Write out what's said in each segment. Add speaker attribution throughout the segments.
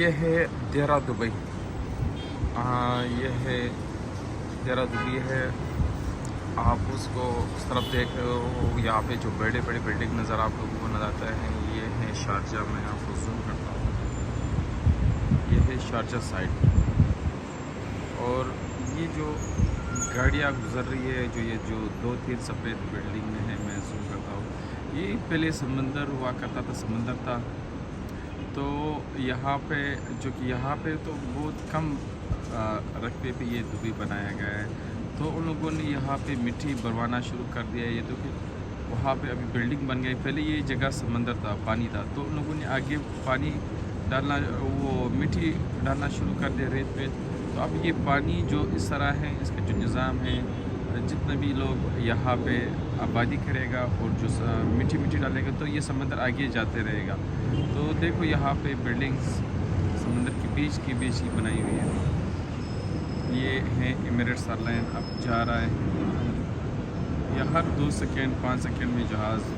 Speaker 1: یہ ہے دیرہ دبئی. یہ ہے دیرہ دبئی ہے. آپ اس کو اس طرف دیکھ رہے ہو, یہاں پہ جو بڑے بڑے بلڈنگ نظر آپ لوگوں کو نظر آتا ہے, یہ ہے شارجہ. میں آپ کو زوم کرتا ہوں, یہ ہے شارجہ سائڈ. اور یہ جو گاڑیاں گزر رہی ہے, جو 2-3 سفید بلڈنگ میں ہے, میں زوم کرتا ہوں. یہ پہلے سمندر ہوا کرتا تھا, سمندر تھا. تو یہاں پہ یہاں پہ تو بہت کم رقبے پہ یہ دبئی بنایا گیا ہے. تو ان لوگوں نے یہاں پہ مٹی بھروانا شروع کر دیا ہے. یہ تو کہ وہاں پہ ابھی بلڈنگ بن گئی. پہلے یہ جگہ سمندر تھا, پانی تھا. تو ان لوگوں نے آگے پانی ڈالنا, وہ مٹی ڈالنا شروع کر دیا ریت پہ. تو اب یہ پانی جو اس طرح ہے, اس کا جو نظام ہے, جتنے بھی لوگ یہاں پہ آبادی کرے گا اور جو مٹی ڈالے گا, تو یہ سمندر آگے جاتے رہے گا. تو دیکھو یہاں پہ بلڈنگز سمندر کے بیچ ہی بنائی ہوئی ہے. یہ ہے ایمریٹس ایئر لائن. اب جا رہا ہے. یہ ہر 2 سیکنڈ 5 سیکنڈ میں جہاز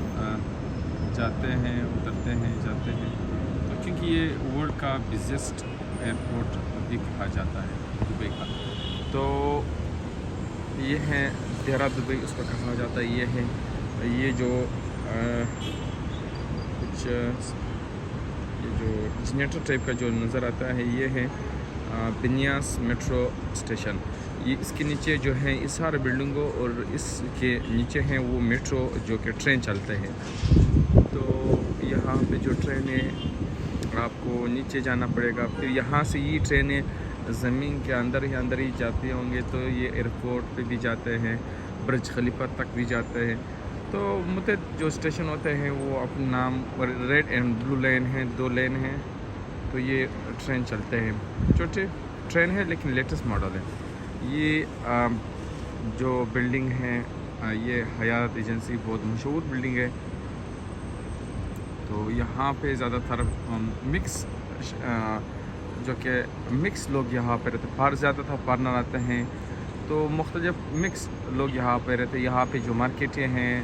Speaker 1: جاتے ہیں, اترتے ہیں, جاتے ہیں. تو کیونکہ یہ ورلڈ کا بزیسٹ ایئرپورٹ بھی کہا جاتا ہے دبئی کا. تو یہ ہے دیرہ دبئی, اس کو کہا جاتا ہے. یہ ہے یہ جو کچھ یہ جو جنریٹر ٹائپ کا جو نظر آتا ہے, یہ ہے بنیاس میٹرو اسٹیشن. یہ اس کے نیچے جو ہے اس سارے بلڈنگوں, اور اس کے نیچے ہیں وہ میٹرو جو کہ ٹرین چلتے ہیں. تو یہاں پہ جو ٹرینیں آپ کو نیچے جانا پڑے گا, پھر یہاں سے یہ ٹرینیں زمین کے اندر ہی جاتے ہوں گے. تو یہ ایئرپورٹ پہ بھی جاتے ہیں, برج خلیفہ تک بھی جاتے ہیں. تو متعدد جو اسٹیشن ہوتے ہیں وہ اپنا نام, ریڈ اینڈ بلو لین ہیں, 2 لین ہیں. تو یہ ٹرین چلتے ہیں, چھوٹے ٹرین ہے لیکن لیٹسٹ ماڈل ہے. یہ جو بلڈنگ ہے, یہ حیات ایجنسی بہت مشہور بلڈنگ ہے. تو یہاں پہ زیادہ تر مکس جو کہ مکس لوگ یہاں پہ رہتے, زیادہ تر فارنر آتے ہیں. تو مختلف مکس لوگ یہاں پہ رہتے. یہاں پہ جو مارکیٹیں ہیں,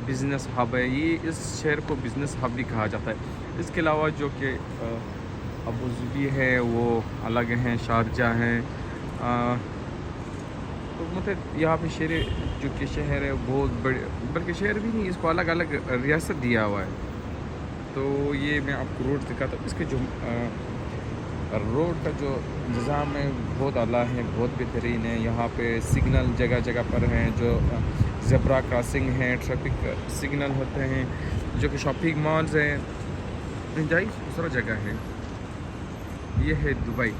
Speaker 1: بزنس ہب ہے, یہ اس شہر کو بزنس ہب بھی کہا جاتا ہے. اس کے علاوہ جو کہ ابوظبی ہے وہ الگ ہیں, شارجہ ہیں. تو مطلب یہاں پہ جو کہ شہر ہے بہت بڑے, بلکہ شہر بھی نہیں, اس کو الگ الگ ریاست دیا ہوا ہے. تو یہ میں آپ کو روڈ دکھاتا ہوں. اس کے جو روڈ کا جو نظام ہے بہت اعلیٰ ہے, بہت بہترین ہے. یہاں پہ سگنل جگہ جگہ پر ہیں, جو زیبرا کراسنگ ہیں, ٹریفک سگنل ہوتے ہیں, جو کہ شاپنگ مالز ہیں, دوسرا جگہ ہے. یہ ہے دبئی.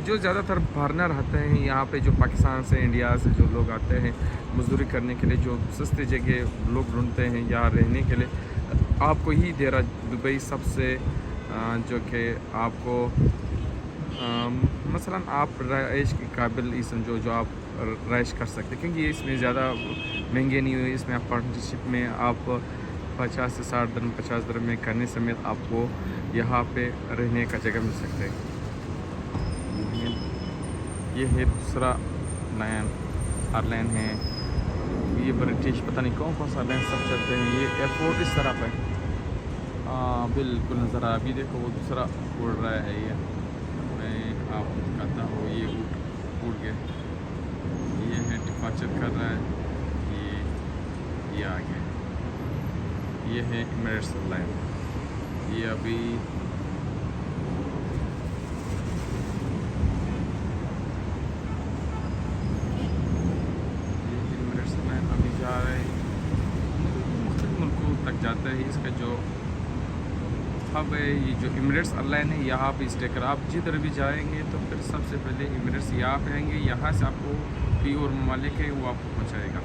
Speaker 1: جو زیادہ تر فارنر آتے ہیں یہاں پہ, جو پاکستان سے, انڈیا سے جو لوگ آتے ہیں مزدوری کرنے کے لیے, جو سستی جگہ لوگ ڈھونڈتے ہیں یہاں رہنے کے لیے, آپ کو ہی دیرہ دبئی سب سے جو کہ آپ کو مثلا آپ رہائش کے قابل ہی سمجھو, جو آپ رہائش کر سکتے, کیونکہ اس میں زیادہ مہنگے نہیں ہوئے. اس میں آپ پارٹنرشپ میں آپ 50 سے 60 درہم 50 درہم میں کرنے سمیت آپ کو یہاں پہ رہنے کا جگہ مل سکتے ہیں. یہ ہے دوسرا لائن, ایئر لائن ہے. یہ برٹش پتہ نہیں کون سا لائن سب چلتے ہیں. یہ ایئرپورٹ اس طرف ہے, بالکل نظر آ. ابھی دیکھو وہ دوسرا اڑ رہا ہے. میں آپ کو دکھاتا ہوں. یہ اڑ گیا, یہ ہے ڈپارچر کر رہا ہے. یہ آ گیا. یہ ہے ایمریٹس ایئر لائن. یہ ابھی جا رہے ہیں, مختلف ملکوں تک جاتا ہے. اس کا جو ہب ہے, یہ جو ایمریٹس ایئر لائن ہے, یہاں پہ اسٹے کر آپ جدھر بھی جائیں گے تو پھر سب سے پہلے ایمریٹس یہاں پہ آئیں گے. یہاں سے آپ کو کوئی اور ممالک ہے وہ آپ کو پہنچائے گا.